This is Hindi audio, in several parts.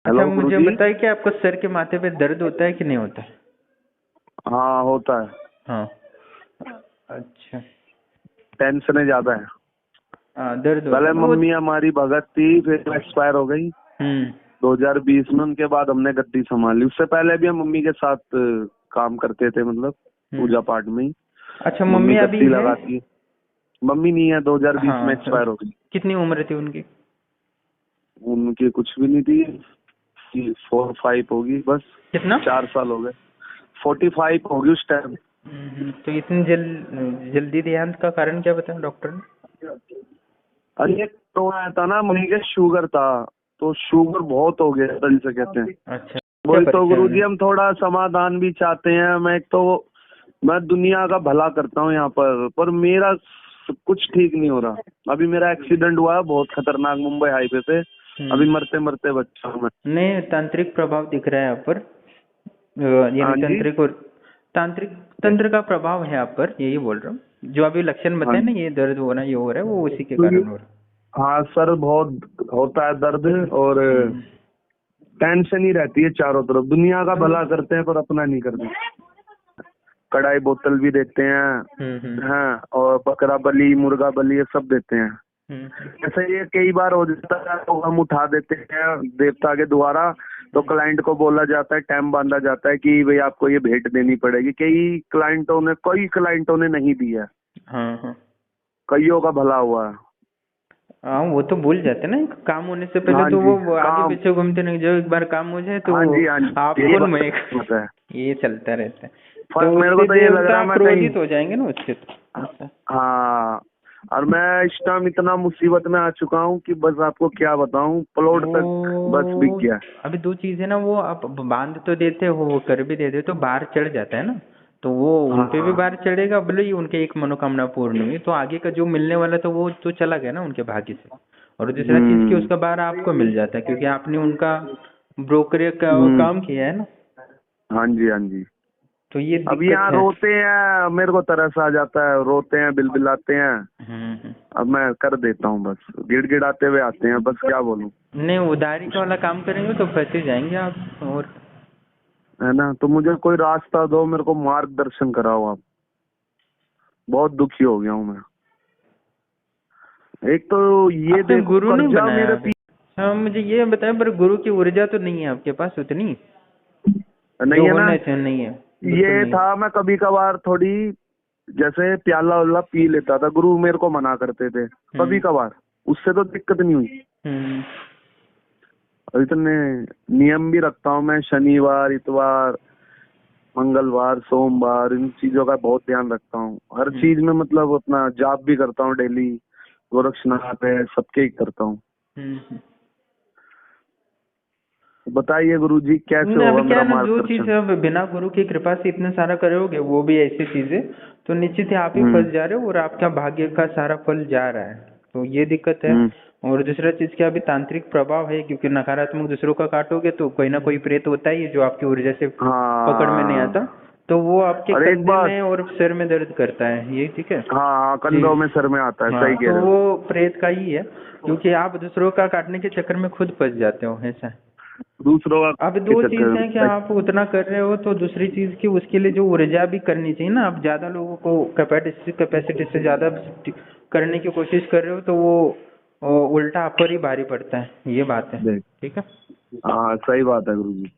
अच्छा, हेलो मुझे गुरुजी। बताइए कि आपको सर के माथे पे दर्द होता है कि नहीं होता है? हाँ होता है। हाँ। अच्छा। टेंशन ज्यादा है। हाँ, दर्द होता पहले है ना वो। मम्मी हमारी भगत थी, फिर एक्सपायर हो गई हम्म। 2020 में। उनके बाद हमने गद्दी संभाली। उससे पहले भी हम मम्मी के साथ काम करते थे, मतलब हम्म। पूजा पाठ में ही। अच्छा, मम्मी मम्मी अभी गद्दी है? लगाती है। मम्मी नहीं है, 2020 में हाँ तो एक्सपायर हो गई। कितनी उम्र थी उनकी? उनकी कुछ भी नहीं थी, 4-5 होगी बस। कितना? 4 साल हो गए। 45 होगी उस टाइम। तो इतनी जल्दी देहांत का कारण क्या बताया डॉक्टर ने? अरे तो आया था ना, मम्मी के शुगर था, तो शुगर बहुत हो गया जल्दी से कहते हैं। अच्छा, क्या वही तो परेशानी? गुरुजी, हम थोड़ा समाधान भी चाहते हैं। मैं दुनिया का भला करता हूँ यहाँ पर मेरा कुछ ठीक नहीं हो रहा। अभी मेरा एक्सीडेंट हुआ है बहुत खतरनाक, मुंबई हाईवे पे। अभी मरते मरते बच्चा हूँ मैं। नहीं, तांत्रिक प्रभाव दिख रहा है आप पर। हाँ यानी जी। तांत्रिक और तांत्रिक तंत्र का प्रभाव है आप पर, यही बोल रहा हूँ। जो अभी लक्षण हाँ बताए ना, जी। ये दर्द हो रहा है, ये हो रहा है, वो उसी के तो कारण हो रहा हाँ सर, बहुत होता है दर्द। और है। टेंशन ही रहती है चारों तरफ। दुनिया का भला करते हैं पर अपना नहीं करते। कढ़ाई बोतल भी देते हैं, हाँ, और बकरा बलि, मुर्गा बलि, ये सब देते हैं। ऐसा ये कई बार हो जाता है, तो हम उठा देते हैं देवता के द्वारा। तो क्लाइंट को बोला जाता है, टाइम बांधा जाता है कि भाई आपको ये भेंट देनी पड़ेगी। कई क्लाइंटों ने नहीं दिया। हाँ हाँ कईयों का भला हुआ है। हाँ, वो तो भूल जाते हैं ना, काम होने से पहले हाँ तो जी। वो आगे काम। पीछे घूमते नहीं, जो एक बार काम हो जाए तो हाँ जी, हाँ जी, आप यही कौन बात मैं होता है। ये चलता रहता है। तो फर्क मेरे को उससे तो ये लग रहा देवता है मैं कहीं। क्रोधित हो जाएंगे ना उससे, तो ऐसा। हाँ। और मैं इस टाइम इतना मुसीबत में आ चुका हूँ कि बस आपको क्या बताऊँ, प्लॉट तक बस बिक वो गया। अभी दो चीज है ना, वो आप बांध तो देते हो, वो कर भी देते हो, तो बाहर चढ़ जाता है ना। तो वो उन पे भी हाँ। बाहर चढ़ेगा, भले ही उनके एक मनोकामना पूर्ण हुई, तो आगे का जो मिलने वाला था वो तो चला गया ना उनके भाग्य से। और दूसरा चीज कि हम्म। उसका बाहर आपको मिल जाता है, क्योंकि आपने उनका ब्रोकर का हम्म। काम किया है ना। हाँ जी, हाँ जी। तो ये अब दिक्कत यहाँ है। रोते हैं, मेरे को तरस आ जाता है, रोते हैं, बिलबिलाते हैं। हम्म। अब मैं कर देता हूँ, बस गिड़गिड़ाते हुए आते हैं, बस क्या बोलूँ। नहीं, उधारी का वाला काम करेंगे तो फंसे जाएंगे आप। और है ना, तो मुझे कोई रास्ता दो, मेरे को मार्गदर्शन कराओ आप। बहुत दुखी हो गया हूँ मैं। एक तो ये आपने देखो, गुरु नहीं कर्जा बनाया मेरे अभी? हाँ, मुझे ये बताएं, पर गुरु की ऊर्जा तो नहीं है आपके पास उतनी, नहीं जो है ना। होना चाहिए, नहीं है। बिल्कुल ये नहीं है। था, मैं कभी कभार थोड़ी जैसे प्याला उल्ला पी लेता था, गुरु मेरे को मना करते थे कभी हम्म। कभार। उससे तो दिक्कत नहीं हुई। हम्म। और इतने नियम भी रखता हूँ मैं, शनिवार, इतवार, मंगलवार, सोमवार, इन चीजों का बहुत ध्यान रखता हूँ। हर हम्म। चीज में मतलब अपना जाप भी करता हूँ डेली। गोरक्षनाथ है, सबके ही करता हूँ। हम्म। बताइए गुरुजी, कैसे नहीं, अभी होगा क्या मेरा है ना, जो चीज मार्गदर्शन। अब बिना गुरु की कृपा से इतना सारा करोगे, वो भी ऐसी चीजें, तो निश्चित ही आप ही हम्म। फंस जा रहे हो और आपका भाग्य का सारा फल जा रहा है। तो ये दिक्कत है। हम्म। और दूसरा चीज क्या, अभी तांत्रिक प्रभाव है, क्योंकि नकारात्मक दूसरों का काटोगे तो कोई ना कोई प्रेत होता ही है जो आपकी ऊर्जा से पकड़ में नहीं आता। हाँ। तो वो आपके और एक कंधे बात। में और सिर में दर्द करता है, ये ठीक है हाँ हाँ, जी। कंधों में, सर में आता है, हाँ, सही कह तो रहे हो। वो प्रेत का ही है, क्योंकि आप दूसरों का काटने के चक्कर में खुद फंस जाते हो, ऐसा है। दूसरों अब के दो चीज चक्कर है कि में। आप उतना कर रहे हो, तो दूसरी चीज की उसके लिए जो ऊर्जा भी करनी चाहिए ना, आप ज्यादा लोगों को कैपेसिटी से ज्यादा करने की कोशिश कर रहे हो, तो वो उल्टा आप पर ही भारी पड़ता है, ये बात है। देख। ठीक है। हाँ सही बात है गुरुजी।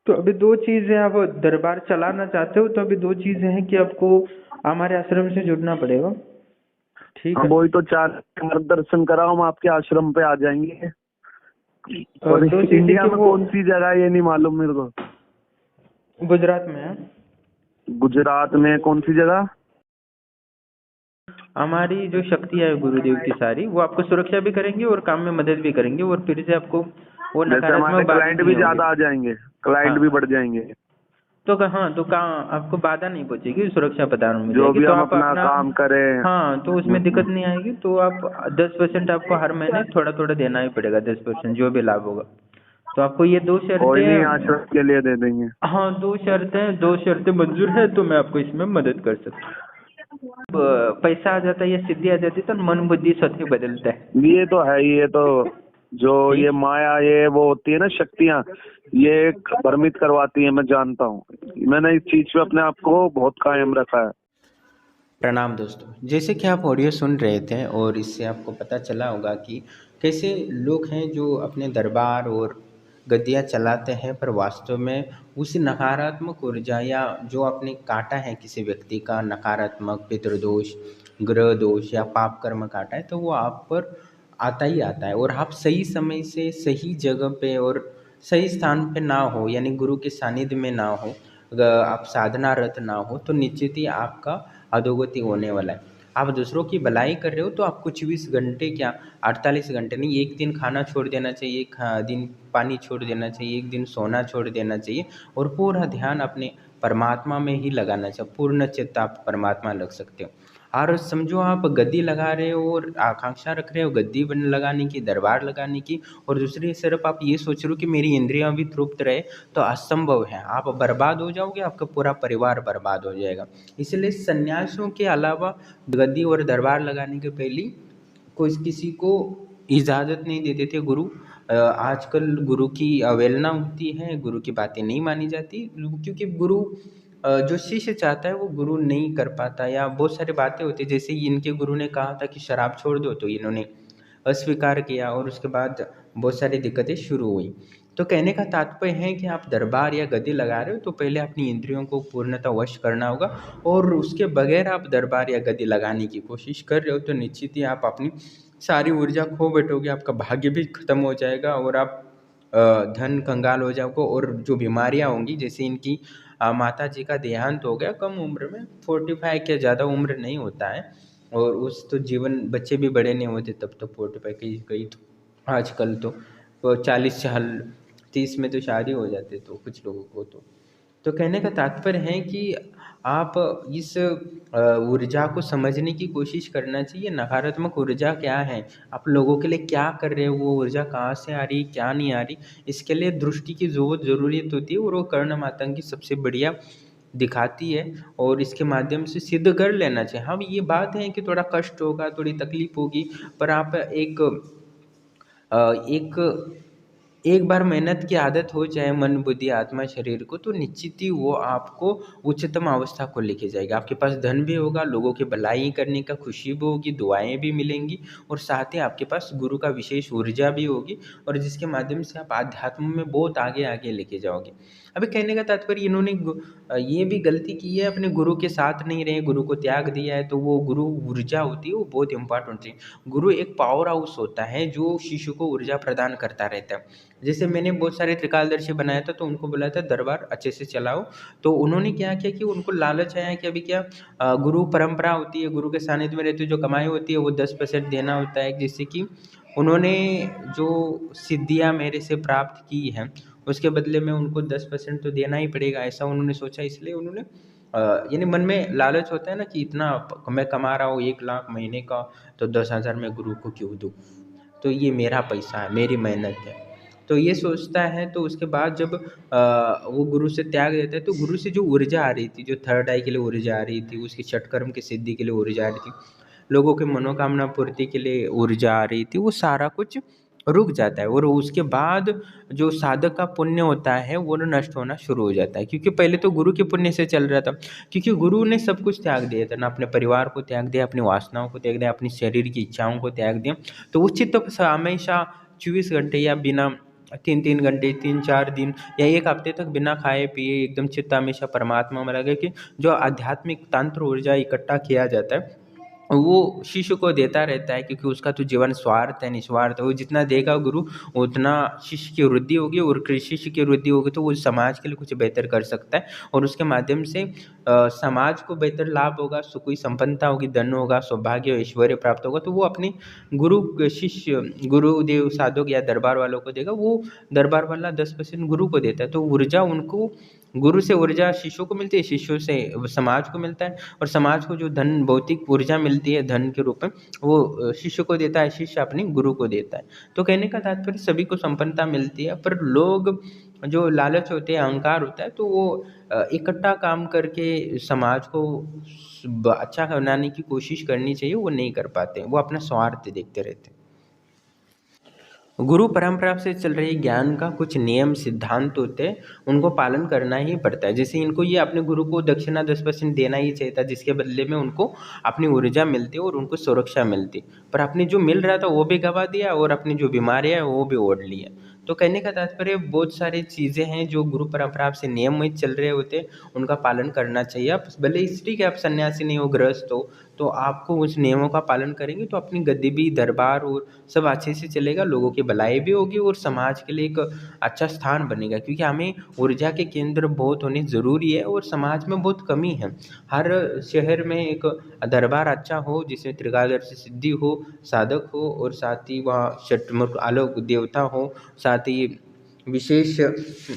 तो अभी दो चीज है, आप दरबार चलाना चाहते हो तो अभी दो चीजें हैं कि आपको हमारे आश्रम से जुड़ना पड़ेगा। ठीक हाँ है। वही तो, चार मार्गदर्शन कराओ, हम आपके आश्रम पे आ जाएंगे। और और दो चीजें इंडिया कि में वो कौन सी जगह है ये नहीं मालूम मेरे को। गुजरात में है। गुजरात में कौन सी जगह। हमारी जो शक्ति है गुरुदेव की सारी, वो आपको सुरक्षा भी करेंगे और काम में मदद भी करेंगे, और फिर से आपको वो जैसे हमारे नकारात्मक बाधा क्लाइंट नहीं भी होगी। ज्यादा आ जाएंगे, क्लाइंट हाँ, भी बढ़ जाएंगे। तो हाँ, तो कहाँ आपको बाधा नहीं पहुंचेगी, सुरक्षा प्रदान हो जो जाएगी, भी तो हम आप अपना अपना। काम करें। हाँ, तो उसमें दिक्कत नहीं आएगी, तो आप 10% आपको हर महीने थोड़ा थोड़ा देना ही पड़ेगा, 10% जो भी लाभ होगा। तो आपको ये दो कोई नहीं, शर्तें। आश्रम के लिए दे देंगे। हाँ, दो शर्तें मंजूर है, तो मैं आपको इसमें मदद कर सकता हूँ। पैसा आ जाता है या सिद्धि आ जाती है तो मन बुद्धि स्वतः ही बदलता है। ये तो है ही, ये तो जो ये माया ये वो होती है ना शक्तियां, ये भ्रमित करवाती है, मैं जानता हूँ। मैंने इस चीज पे अपने आप को बहुत कायम रखा है। प्रणाम दोस्तों, जैसे कि आप ऑडियो सुन रहे थे और इससे आपको पता चला होगा कि कैसे लोग हैं जो अपने दरबार और गद्दियाँ चलाते हैं, पर वास्तव में उसी नकारात्मक ऊर्जा या जो आपने काटा है किसी व्यक्ति का नकारात्मक पितृदोष, ग्रह दोष या पाप कर्म काटा है, तो वो आप पर आता ही आता है। और आप सही समय से सही जगह पे और सही स्थान पे ना हो, यानी गुरु के सानिध्य में ना हो, आप साधनारत ना हो, तो निश्चित ही आपका अधोगति होने वाला है। आप दूसरों की भलाई कर रहे हो तो आपको 24 घंटे क्या 48 घंटे नहीं, एक दिन खाना छोड़ देना चाहिए, एक दिन पानी छोड़ देना चाहिए, एक दिन सोना छोड़ देना चाहिए और पूरा ध्यान अपने परमात्मा में ही लगाना चाहिए। पूर्ण चित्त आप परमात्मा लग सकते हो। और समझो आप गद्दी लगा रहे हो और आकांक्षा रख रहे हो गद्दी बन लगाने की, दरबार लगाने की, और दूसरी तरफ आप ये सोच रहे हो कि मेरी इंद्रियां भी तृप्त रहे, तो असंभव है। आप बर्बाद हो जाओगे, आपका पूरा परिवार बर्बाद हो जाएगा। इसलिए सन्यासियों के अलावा गद्दी और दरबार लगाने के पहले कोई किसी को इजाज़त नहीं देते थे गुरु। आजकल गुरु की अवहेलना होती है, गुरु की बातें नहीं मानी जाती, क्योंकि गुरु जो शिष्य चाहता है वो गुरु नहीं कर पाता, या बहुत सारी बातें होती है। जैसे इनके गुरु ने कहा था कि शराब छोड़ दो, तो इन्होंने अस्वीकार किया और उसके बाद बहुत सारी दिक्कतें शुरू हुई। तो कहने का तात्पर्य है कि आप दरबार या गद्दी लगा रहे हो तो पहले अपनी इंद्रियों को पूर्णतः वश करना होगा, और उसके बगैर आप दरबार या गद्दी लगाने की कोशिश कर रहे हो तो निश्चित ही आप अपनी सारी ऊर्जा खो बैठोगे, आपका भाग्य भी खत्म हो जाएगा और आप धन कंगाल हो जाओगे। और जो बीमारियां होंगी, जैसे इनकी माता जी का देहांत हो गया कम उम्र में, 45 के ज़्यादा उम्र नहीं होता है, और उस तो जीवन बच्चे भी बड़े नहीं होते तब तो 45 कई तो आजकल तो 40 साल 30 में तो शादी हो जाते तो कुछ लोगों को तो कहने का तात्पर्य है कि आप इस ऊर्जा को समझने की कोशिश करना चाहिए। नकारात्मक ऊर्जा क्या है, आप लोगों के लिए क्या कर रहे हो, वो ऊर्जा कहाँ से आ रही क्या नहीं आ रही, इसके लिए दृष्टि की ज़रूरत होती है, और वो कर्ण मातंगी सबसे बढ़िया दिखाती है, और इसके माध्यम से सिद्ध कर लेना चाहिए। हाँ, ये बात है कि थोड़ा कष्ट होगा, थोड़ी तकलीफ होगी, पर आप एक बार मेहनत की आदत हो जाए मन बुद्धि आत्मा शरीर को, तो निश्चित ही वो आपको उच्चतम अवस्था को लेके जाएगा। आपके पास धन भी होगा, लोगों की भलाई करने का खुशी भी होगी, दुआएं भी मिलेंगी, और साथ ही आपके पास गुरु का विशेष ऊर्जा भी होगी, और जिसके माध्यम से आप आध्यात्म में बहुत आगे आगे लेके जाओगे। अभी कहने का तात्पर्य इन्होंने ये भी गलती की है, अपने गुरु के साथ नहीं रहे, गुरु को त्याग दिया है, तो वो गुरु ऊर्जा होती है वो बहुत इंपॉर्टेंट होती है। गुरु एक पावर हाउस होता है जो शिशु को ऊर्जा प्रदान करता रहता है। जैसे मैंने बहुत सारे त्रिकालदर्शी बनाया था, तो उनको बोला था दरबार अच्छे से चलाओ, तो उन्होंने क्या किया कि उनको लालच आया कि अभी क्या गुरु परंपरा होती है, गुरु के सानिध्य में रहते जो कमाई होती है वो 10% देना होता है। जैसे कि उन्होंने जो सिद्धियाँ मेरे से प्राप्त की हैं उसके बदले में उनको 10% तो देना ही पड़ेगा, ऐसा उन्होंने सोचा। इसलिए उन्होंने यानी मन में लालच होता है ना कि इतना मैं कमा रहा हूँ 1 लाख महीने का, तो 10,000 मैं गुरु को क्यों दूँ, तो ये मेरा पैसा है, मेरी मेहनत है, तो ये सोचता है। तो उसके बाद जब वो गुरु से त्याग देता है, तो गुरु से जो ऊर्जा आ रही थी, जो थर्ड आई के लिए ऊर्जा आ रही थी, उसकी षटकर्म की सिद्धि के लिए ऊर्जा आ रही थी, लोगों के मनोकामना पूर्ति के लिए ऊर्जा आ रही थी, वो सारा कुछ रुक जाता है। और उसके बाद जो साधक का पुण्य होता है वो नष्ट होना शुरू हो जाता है, क्योंकि पहले तो गुरु के पुण्य से चल रहा था, क्योंकि गुरु ने सब कुछ त्याग दिया था ना, अपने परिवार को त्याग दिया, अपनी वासनाओं को त्याग दिया, अपनी शरीर की इच्छाओं को त्याग दिया। तो वो चित्त हमेशा 24 घंटे या बिना 3-3 घंटे 3-4 दिन या 1 हफ्ते तक बिना खाए पिए एकदम चित्त हमेशा परमात्मा में लगे, कि जो आध्यात्मिक तंत्र ऊर्जा इकट्ठा किया जाता है वो शिष्य को देता रहता है, क्योंकि उसका तो जीवन स्वार्थ है निस्वार्थ है। वो जितना देगा गुरु उतना शिष्य की वृद्धि होगी, और शिष्य की वृद्धि होगी तो वो समाज के लिए कुछ बेहतर कर सकता है, और उसके माध्यम से समाज को बेहतर लाभ होगा, सुखी संपन्नता होगी, धन होगा, सौभाग्य ऐश्वर्य प्राप्त होगा। तो वो अपने गुरु शिष्य गुरुदेव साधक या दरबार वालों को देगा, वो दरबार वाला 10% गुरु को देता है। तो ऊर्जा उनको गुरु से ऊर्जा शिष्यों को मिलती है, शिष्यों से समाज को मिलता है, और समाज को जो धन भौतिक ऊर्जा मिलती है धन के रूप में वो शिष्य को देता है, शिष्य अपने गुरु को देता है। तो कहने का तात्पर्य सभी को संपन्नता मिलती है, पर लोग जो लालच होते हैं, अहंकार होता है, तो वो इकट्ठा काम करके समाज को अच्छा बनाने की कोशिश करनी चाहिए, वो नहीं कर पाते, वो अपना स्वार्थ देखते रहते हैं। गुरु परंपरा से चल रही ज्ञान का कुछ नियम सिद्धांत होते हैं, उनको पालन करना ही पड़ता है। जैसे इनको ये अपने गुरु को दक्षिणा 10% देना ही चाहिए था, जिसके बदले में उनको अपनी ऊर्जा मिलती और उनको सुरक्षा मिलती, पर अपने जो मिल रहा था वो भी गवा दिया और अपनी जो बीमारियाँ वो भी ओढ़ लिया। तो कहने का तात्पर्य बहुत सारी चीज़ें हैं जो गुरु परंपरा से नियमित चल रहे होते, उनका पालन करना चाहिए। आप भले ठीक है आप सन्यासी नहीं हो, गृहस्थ हो, तो आपको उस नियमों का पालन करेंगे तो अपनी गद्दी भी, दरबार और सब अच्छे से चलेगा, लोगों की भलाई भी होगी और समाज के लिए एक अच्छा स्थान बनेगा। क्योंकि हमें ऊर्जा के केंद्र बहुत होने ज़रूरी है और समाज में बहुत कमी है। हर शहर में एक दरबार अच्छा हो जिसमें त्रिकालदर्शी सिद्धि हो, साधक हो और साथ ही वहाँ षटमुख आलोक देवता हो, साथ ही विशेष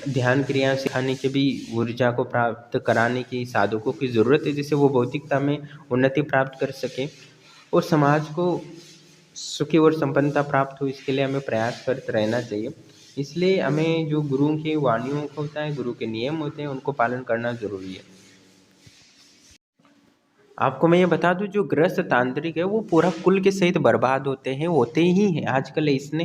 ध्यान क्रिया सिखाने के भी ऊर्जा को प्राप्त कराने की साधकों की ज़रूरत है, जिससे वो भौतिकता में उन्नति प्राप्त कर सके और समाज को सुखी और संपन्नता प्राप्त हो। इसके लिए हमें प्रयास करते रहना चाहिए। इसलिए हमें जो गुरुओं की वाणियों को होता है, गुरु के नियम होते हैं, उनको पालन करना ज़रूरी है। आपको मैं ये बता दूं, जो ग्रस्त तांत्रिक है वो पूरा कुल के सहित बर्बाद होते ही हैं। आजकल इसने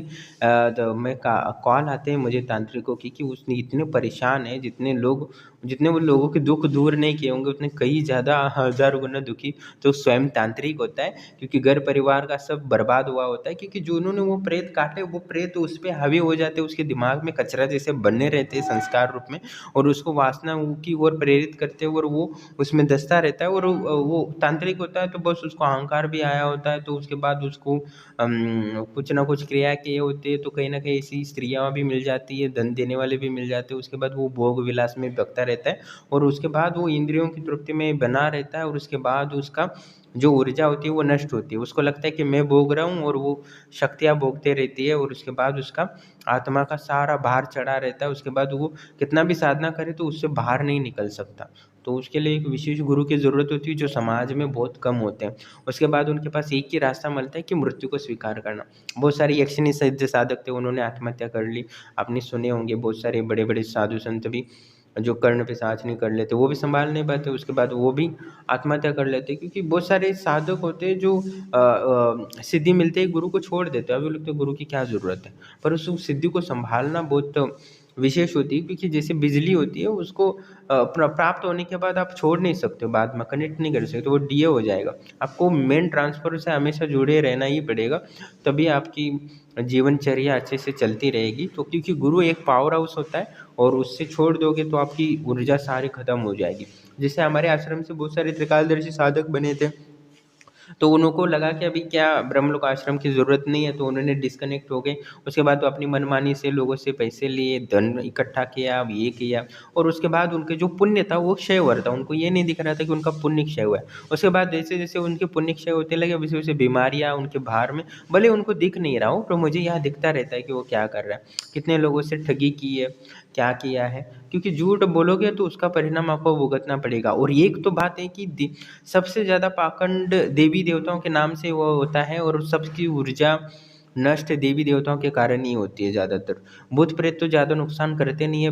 मैं कॉल आते हैं मुझे तांत्रिकों की कि उसने इतने परेशान है, जितने वो लोगों के दुख दूर नहीं किए होंगे उतने कई ज़्यादा हज़ार गुना दुखी तो स्वयं तांत्रिक होता है। क्योंकि घर परिवार का सब बर्बाद हुआ होता है, क्योंकि जो उन्होंने वो प्रेत काटे, वो प्रेत उस पर हावी हो जाते, उसके दिमाग में कचरा जैसे बने रहते हैं संस्कार रूप में, और उसको वासना की ओर प्रेरित करते हैं और वो उसमें दस्ता रहता है। और वो तांत्रिक होता है तो बस उसको अहंकार भी आया होता है, तो उसके बाद उसको कुछ ना कुछ क्रिया किए होते हैं, तो कहीं ना कहीं ऐसी स्त्रियाँ भी मिल जाती है, धन देने वाले भी मिल जाते हैं। उसके बाद वो भोग विलास में व्यक्ता रहता है और उसके बाद वो इंद्रियों की तृप्ति में बना रहता है, और उसके बाद उसका जो ऊर्जा होती है वो नष्ट होती है। उसको लगता है कि मैं भोग रहा हूँ और वो शक्तियाँ भोगते रहती है, और उसके बाद उसका आत्मा का सारा भार चढ़ा रहता है। उसके बाद वो कितना भी साधना करे तो उससे बाहर नहीं निकल सकता। तो उसके लिए एक विशेष गुरु की ज़रूरत होती है, जो समाज में बहुत कम होते हैं। उसके बाद उनके पास एक ही रास्ता मिलता है कि मृत्यु को स्वीकार करना। बहुत सारे यक्षिणी सिद्ध साधक थे, उन्होंने आत्महत्या कर ली। आपने सुने होंगे बहुत सारे बड़े बड़े साधु संत भी जो कर्ण पिशाच नहीं कर लेते, वो भी संभाल नहीं पाते, उसके बाद वो भी आत्महत्या कर लेते। क्योंकि बहुत सारे साधक होते हैं जो सिद्धि मिलते ही गुरु को छोड़ देते हैं। अभी लगता है गुरु की क्या ज़रूरत है, पर उस सिद्धि को संभालना बहुत विशेष होती है। क्योंकि जैसे बिजली होती है, उसको प्राप्त होने के बाद आप छोड़ नहीं सकते, बाद में कनेक्ट नहीं कर सकते, वो डीए हो जाएगा। आपको मेन ट्रांसफर से हमेशा जुड़े रहना ही पड़ेगा, तभी आपकी जीवनचर्या अच्छे से चलती रहेगी। तो क्योंकि गुरु एक पावर हाउस होता है, और उससे छोड़ दोगे तो आपकी ऊर्जा सारी खत्म हो जाएगी। जैसे हमारे आश्रम से बहुत सारे त्रिकालदर्शी साधक बने थे, तो उनको लगा कि अभी क्या ब्रह्मलोक आश्रम की ज़रूरत नहीं है, तो उन्होंने डिस्कनेक्ट हो गए। उसके बाद तो अपनी मनमानी से लोगों से पैसे लिए, धन इकट्ठा किया, ये किया, और उसके बाद उनके जो पुण्य था वो क्षय हो रहा था। उनको ये नहीं दिख रहा था कि उनका पुण्य क्षय हुआ है। उसके बाद जैसे जैसे उनके पुण्य क्षय होते लगे, वैसे वैसे बीमारियाँ उनके भार में, भले उनको दिख नहीं रहा हो, पर मुझे यहाँ दिखता रहता है कि वो क्या कर रहा है, कितने लोगों से ठगी की है, क्या किया है। क्योंकि झूठ बोलोगे तो उसका परिणाम आपको भुगतना पड़ेगा। और एक तो बात है कि सबसे ज़्यादा पाखंड देवी देवताओं के नाम से वो होता है, और सबकी ऊर्जा नष्ट देवी देवताओं के कारण ही होती है ज़्यादातर। भूत प्रेत तो ज़्यादा नुकसान करते नहीं है,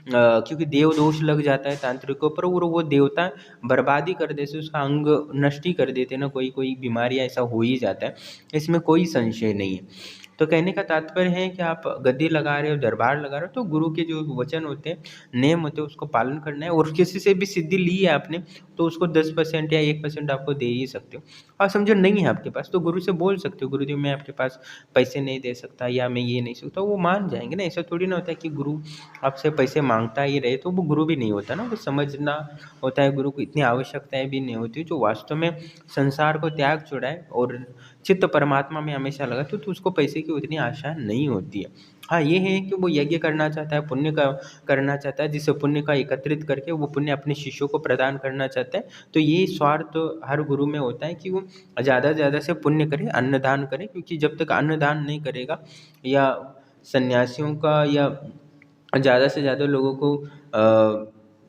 क्योंकि देव दोष लग जाता है तांत्रिकों पर, और वो देवता बर्बादी कर देते, उसका अंग नष्ट ही कर देते ना, कोई कोई बीमारियाँ ऐसा हो ही जाता है, इसमें कोई संशय नहीं है। तो कहने का तात्पर्य है कि आप गद्दी लगा रहे हो, दरबार लगा रहे हो, तो गुरु के जो वचन होते हैं, नियम होते हैं, उसको पालन करना है। और किसी से भी सिद्धि ली है आपने, तो उसको 10% या 1% आपको दे ही सकते हो। और समझो नहीं है आपके पास, तो गुरु से बोल सकते हो, गुरुदेव मैं आपके पास पैसे नहीं दे सकता, या मैं ये नहीं सकता, वो मान जाएंगे ना। ऐसा थोड़ी ना होता है कि गुरु आपसे पैसे मांगता ही रहे तो वो गुरु भी नहीं होता ना, वो समझना होता है। गुरु को इतनी आवश्यकताएं भी नहीं होती, जो वास्तव में संसार को त्याग छुड़ाए और चित्त परमात्मा में हमेशा लगा, तो उसको पैसे की उतनी आशा नहीं होती है। हाँ ये है कि वो यज्ञ करना चाहता है, पुण्य का करना चाहता है, जिससे पुण्य का एकत्रित करके वो पुण्य अपने शिष्यों को प्रदान करना चाहता है। तो ये स्वार्थ हर गुरु में होता है कि वो ज़्यादा से ज़्यादा से पुण्य करे, अन्नदान करे। क्योंकि जब तक अन्नदान नहीं करेगा, या सन्यासियों का, या ज़्यादा से ज़्यादा लोगों को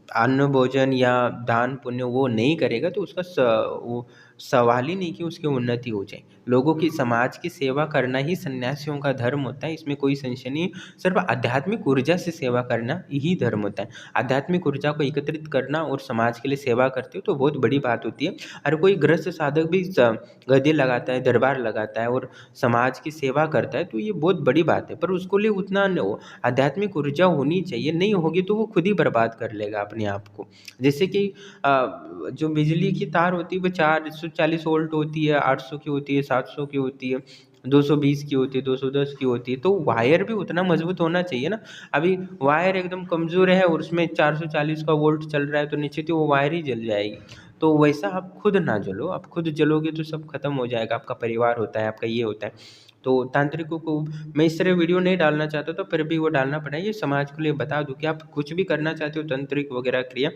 अन्न भोजन या दान पुण्य वो नहीं करेगा, तो उसका वो सवाल ही नहीं कि उसकी उन्नति हो जाए। लोगों की, समाज की सेवा करना ही सन्यासियों का धर्म होता है, इसमें कोई संशय नहीं। सिर्फ आध्यात्मिक ऊर्जा से सेवा करना ही धर्म होता है। आध्यात्मिक ऊर्जा को एकत्रित करना और समाज के लिए सेवा करते हो तो बहुत बड़ी बात होती है। और कोई गृहस्थ साधक भी गद्दी लगाता है, दरबार लगाता है और समाज की सेवा करता है तो ये बहुत बड़ी बात है, पर उसको लिए उतना आध्यात्मिक ऊर्जा होनी चाहिए। नहीं होगी तो वो खुद ही बर्बाद कर लेगा अपने आप को। जैसे कि जो बिजली की तार होती है वो 440 वोल्ट होती है, 800 की होती है, 700 की होती है, 220 की होती है, 210 की होती है, तो वायर भी उतना मजबूत होना चाहिए ना। अभी वायर एकदम कमज़ोर है और उसमें 440 का वोल्ट चल रहा है तो निश्चित ही वो वायर ही जल जाएगी। तो वैसा आप खुद ना जलो, आप खुद जलोगे तो सब खत्म हो जाएगा। आपका परिवार होता है, आपका ये होता है। तो तांत्रिकों को मैं इस तरह वीडियो नहीं डालना चाहता था, फिर भी वो डालना पड़ा। ये समाज के लिए बता दूं कि आप कुछ भी करना चाहते हो तांत्रिक वगैरह क्रिया,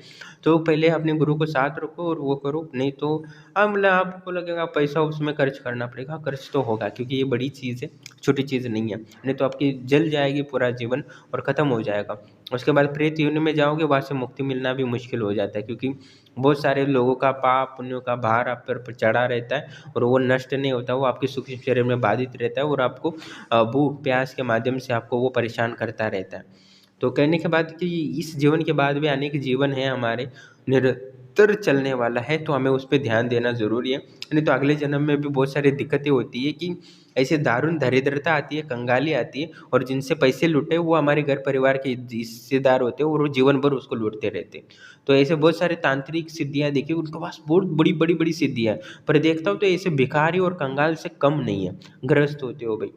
तो पहले अपने गुरु को साथ रखो और वो करो। नहीं तो मतलब आपको लगेगा पैसा उसमें खर्च करना पड़ेगा, खर्च तो होगा क्योंकि ये बड़ी चीज़ है, छोटी चीज़ नहीं है। नहीं तो आपकी जल जाएगी पूरा जीवन और ख़त्म हो जाएगा। उसके बाद प्रेत योनि में जाओगे, वहाँ से मुक्ति मिलना भी मुश्किल हो जाता है क्योंकि बहुत सारे लोगों का पाप पुण्यों का भार आप पर चढ़ा रहता है और वो नष्ट नहीं होता, वो आपके सूक्ष्म शरीर में बाधित रहता है और आपको भूख प्यास के माध्यम से आपको वो परेशान करता रहता है। तो कहने के बाद कि इस जीवन के बाद भी अनेक जीवन है हमारे, निरंतर चलने वाला है, तो हमें उस पर ध्यान देना ज़रूरी है। नहीं तो अगले जन्म में भी बहुत सारी दिक्कतें होती है कि ऐसे दारुण दरिद्रता आती है, कंगाली आती है और जिनसे पैसे लुटे वो हमारे घर परिवार के हिस्सेदार होते हैं और वो जीवन भर उसको लूटते रहते हैं। तो ऐसे बहुत सारे तांत्रिक सिद्धियाँ देखिए, उनके पास बहुत बड़ी बड़ी सिद्धियाँ है, पर देखता हूँ तो ऐसे भिखारी और कंगाल से कम नहीं है, ग्रस्त होते हो भाई।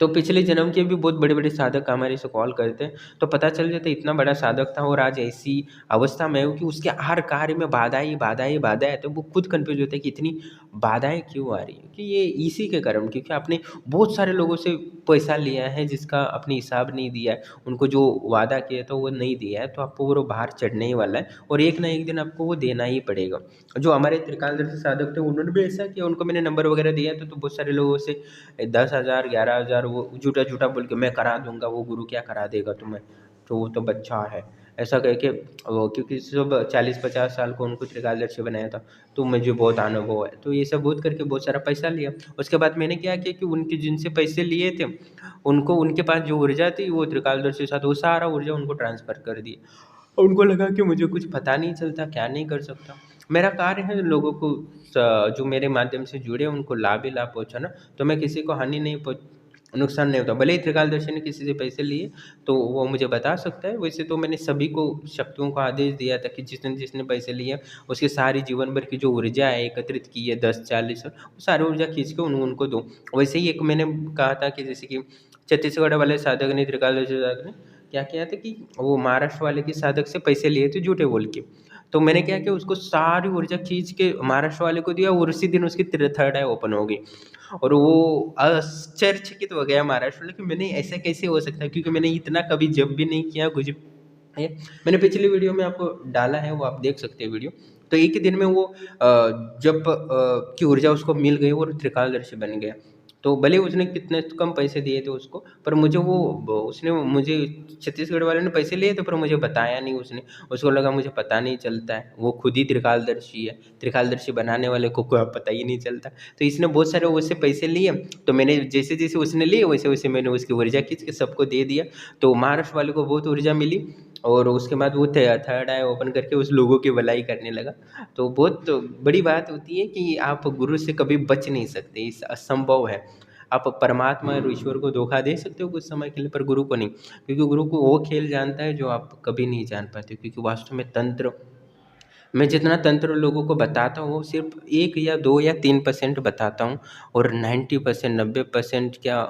तो पिछले जन्म के भी बहुत बड़े बड़े साधक हमारे से कॉल करते हैं, तो पता चल जाता है इतना बड़ा साधक था और आज ऐसी अवस्था में हो कि उसके हर कार्य में बाधाएं। तो वो खुद कंफ्यूज होता है कि इतनी बाधाएं क्यों आ रही है, कि ये इसी के कारण, क्योंकि आपने बहुत सारे लोगों से पैसा लिया है जिसका अपनी हिसाब नहीं दिया है, उनको जो वादा किया था वो नहीं दिया है, तो आपको वो भार चढ़ने ही वाला है और एक ना एक दिन आपको वो देना ही पड़ेगा। जो हमारे त्रिकालदर्शी साधक थे उन्होंने भी ऐसा किया, उनको मैंने नंबर वगैरह दिया था, तो बहुत सारे लोगों से 10,000 11,000 वो झूठा बोल के मैं करा दूंगा, वो गुरु क्या करा देगा तुम्हें, तो वो तो बच्चा है, ऐसा कह के वो, क्योंकि सब 40-50 साल को उनको त्रिकालदर्शी बनाया था, तो मुझे बहुत अनुभव है, तो ये सब बहुत करके बहुत सारा पैसा लिया। उसके बाद मैंने क्या किया कि उनके जिनसे पैसे लिए थे उनको, उनके पास जो ऊर्जा थी वो त्रिकालदर्शी साथ, वो सारा ऊर्जा उनको ट्रांसफ़र कर दिया। उनको लगा कि मुझे कुछ पता नहीं चलता, क्या नहीं कर सकता। मेरा कार्य है लोगों को जो मेरे माध्यम से जुड़े उनको लाभ ही लाभ पहुँचाना, तो मैं किसी को हानि नहीं नुकसान नहीं होता। भले ही त्रिकालदर्शी ने किसी से पैसे लिए तो वो मुझे बता सकता है, वैसे तो मैंने सभी को शक्तियों को आदेश दिया था कि जिसने जिसने पैसे लिए उसकी सारी जीवन भर की जो ऊर्जा है एकत्रित की है 10-40, वो सारी ऊर्जा खींच के उनको दो। वैसे ही एक मैंने कहा था कि जैसे कि छत्तीसगढ़ वाले साधक ने, त्रिकालदर्शी साधक ने क्या किया था कि वो महाराष्ट्र वाले के साधक से पैसे लिए थे झूठे बोल के, तो मैंने क्या किया उसको सारी ऊर्जा खींच के महाराष्ट्र वाले को दिया और उसी दिन उसकी थर्ड आई ओपन हो गई और वो आश्चर्यचकित हो गया महाराष्ट्र वाले कि मैंने ऐसा कैसे हो सकता है, क्योंकि मैंने इतना कभी जब भी नहीं किया कुछ। मैंने पिछली वीडियो में आपको डाला है, वो आप देख सकते हैं वीडियो। तो एक ही दिन में वो जब की ऊर्जा उसको मिल गई और त्रिकालदर्शी बन गया। तो भले उसने कितने कम पैसे दिए थे उसको, पर मुझे वो उसने मुझे छत्तीसगढ़ वाले ने पैसे लिए थे पर मुझे बताया नहीं उसने, उसको लगा मुझे पता नहीं चलता है, वो खुद ही त्रिकालदर्शी है, त्रिकालदर्शी बनाने वाले को कोई पता ही नहीं चलता। तो इसने बहुत सारे उससे पैसे लिए, तो मैंने जैसे जैसे उसने लिए वैसे वैसे मैंने उसकी ऊर्जा खींच के सबको दे दिया, तो महाराष्ट्र वाले को बहुत ऊर्जा मिली और उसके बाद वो थर्ड आई ओपन करके उस लोगों की भलाई करने लगा। तो बहुत बड़ी बात होती है कि आप गुरु से कभी बच नहीं सकते, इस असंभव है। आप परमात्मा और ईश्वर को धोखा दे सकते हो कुछ समय के लिए, पर गुरु को नहीं, क्योंकि गुरु को वो खेल जानता है जो आप कभी नहीं जान पाते। क्योंकि वास्तव में तंत्र, मैं जितना तंत्र लोगों को बताता हूँ वो सिर्फ 1 या 2 या 3% बताता हूँ और 90% 90% क्या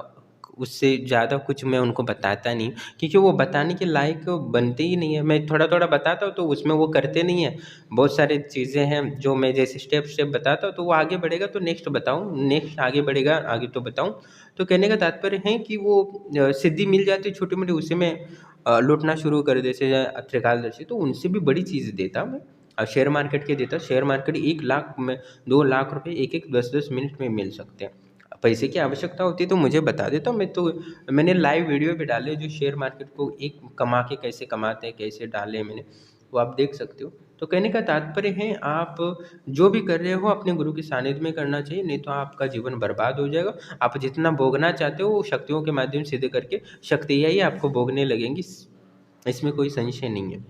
उससे ज़्यादा कुछ मैं उनको बताता नहीं, क्योंकि वो बताने के लायक बनते ही नहीं है। मैं थोड़ा थोड़ा बताता हूँ तो उसमें वो करते नहीं हैं। बहुत सारी चीज़ें हैं जो मैं जैसे स्टेप बताता हूँ तो वो आगे बढ़ेगा तो नेक्स्ट बताऊँ, नेक्स्ट आगे बढ़ेगा आगे तो बताऊँ। तो कहने का तात्पर्य है कि वो सिद्धि मिल जाती है छोटी मोटी, उसी में लूटना शुरू कर देते त्रिकालदर्शी, तो उनसे भी बड़ी चीज़ देता मैं। शेयर मार्केट के देता, शेयर मार्केट 1 लाख में 2 लाख रुपए एक 10-10 मिनट में मिल सकते हैं। पैसे की आवश्यकता होती है तो मुझे बता देता, मैं तो मैंने लाइव वीडियो भी डाले जो शेयर मार्केट को एक कमा के कैसे कमाते हैं, कैसे डाले मैंने, वो आप देख सकते हो। तो कहने का तात्पर्य है, आप जो भी कर रहे हो अपने गुरु के सानिध्य में करना चाहिए, नहीं तो आपका जीवन बर्बाद हो जाएगा। आप जितना भोगना चाहते हो वो शक्तियों के माध्यम सिद्ध करके शक्तियाँ ही आपको भोगने लगेंगी, इसमें कोई संशय नहीं है।